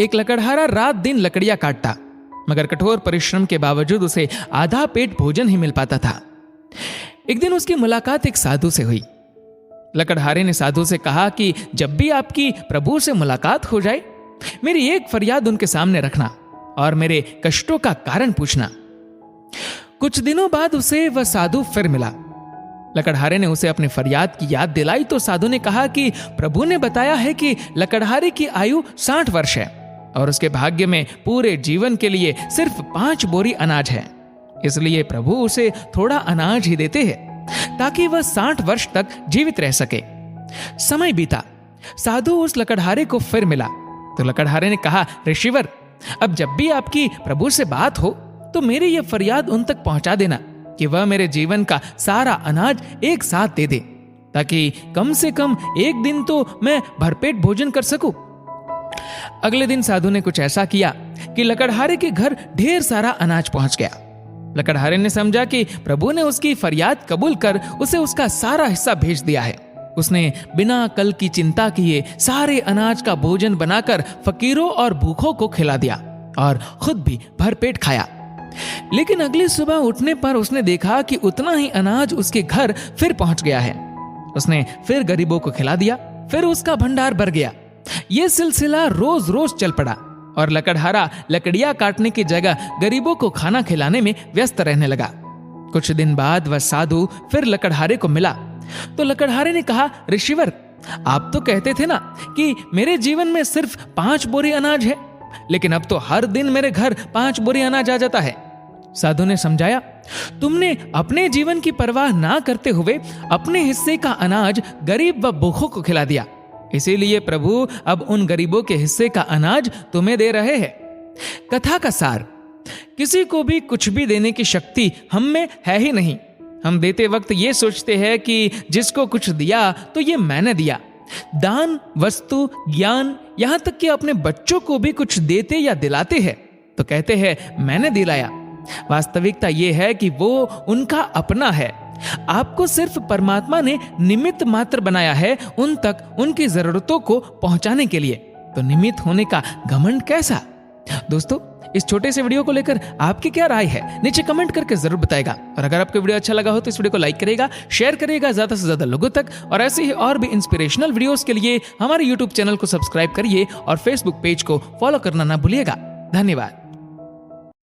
एक लकड़हारा रात दिन लकड़ियां काटता, मगर कठोर परिश्रम के बावजूद उसे आधा पेट भोजन ही मिल पाता था। एक दिन उसकी मुलाकात एक साधु से हुई। लकड़हारे ने साधु से कहा कि जब भी आपकी प्रभु से मुलाकात हो जाए, मेरी एक फरियाद उनके सामने रखना और मेरे कष्टों का कारण पूछना। कुछ दिनों बाद उसे वह साधु फिर मिला। लकड़हारे ने उसे अपनी फरियाद की याद दिलाई तो साधु ने कहा कि प्रभु ने बताया है कि लकड़हारे की आयु 60 वर्ष है और उसके भाग्य में पूरे जीवन के लिए सिर्फ 5 बोरी अनाज है। इसलिए प्रभु उसे थोड़ा अनाज ही देते हैं ताकि वह 60 वर्ष तक जीवित रह सके। समय बीता, साधु उस लकड़हारे को फिर मिला तो लकड़हारे ने कहा, ऋषिवर, अब जब भी आपकी प्रभु से बात हो तो मेरी यह फरियाद उन तक पहुंचा देना कि वह मेरे जीवन का सारा अनाज एक साथ दे दे, ताकि कम से कम एक दिन तो मैं भरपेट भोजन कर सकूं। अगले दिन साधु ने कुछ ऐसा किया कि लकड़हारे के घर ढेर सारा अनाज पहुंच गया। लकड़हारे ने समझा कि प्रभु ने उसकी फरियाद कबूल कर उसे उसका सारा हिस्सा भेज दिया है। उसने बिना कल की चिंता किए सारे अनाज का भोजन बनाकर फकीरों और भूखों को खिला दिया और खुद भी भरपेट खाया। लेकिन अगली सुबह उठने पर उसने देखा कि उतना ही अनाज उसके घर फिर पहुंच गया है। उसने फिर गरीबों को खिला दिया, फिर उसका भंडार भर गया। यह सिलसिला रोज रोज चल पड़ा और लकड़हारा लकड़ियां काटने की जगह गरीबों को खाना खिलाने में व्यस्त रहने लगा। कुछ दिन बाद वह साधु फिर लकड़हारे को मिला तो लकड़हारे ने कहा, ऋषिवर, आप तो कहते थे ना कि मेरे जीवन में सिर्फ 5 बोरी अनाज है, लेकिन अब तो हर दिन मेरे घर 5 बोरी अनाज आ जाता है। साधु ने समझाया, तुमने अपने जीवन की परवाह ना करते हुए अपने हिस्से का अनाज गरीब व भूखों को खिला दिया, इसीलिए प्रभु अब उन गरीबों के हिस्से का अनाज तुम्हें दे रहे हैं। कथा का सार, किसी को भी कुछ भी देने की शक्ति हम में है ही नहीं। हम देते वक्त ये सोचते हैं कि जिसको कुछ दिया तो ये मैंने दिया। दान, वस्तु, ज्ञान, यहां तक कि अपने बच्चों को भी कुछ देते या दिलाते हैं तो कहते हैं मैंने दिलाया। वास्तविकता यह है कि वो उनका अपना है। आपको सिर्फ परमात्मा ने निमित्त मात्र बनाया है उन तक उनकी जरूरतों को पहुंचाने के लिए। तो निमित्त होने का घमंड कैसा? दोस्तों, इस छोटे से वीडियो को लेकर आपकी क्या राय है नीचे कमेंट करके जरूर बताएगा। और अगर आपको वीडियो अच्छा लगा हो तो इस वीडियो को लाइक करेगा, शेयर करेगा ज्यादा से ज्यादा लोगों तक। और ऐसे ही और भी इंस्पिरेशनल वीडियोस के लिए हमारे यूट्यूब चैनल को सब्सक्राइब करिए और फेसबुक पेज को फॉलो करना ना भूलिएगा। धन्यवाद।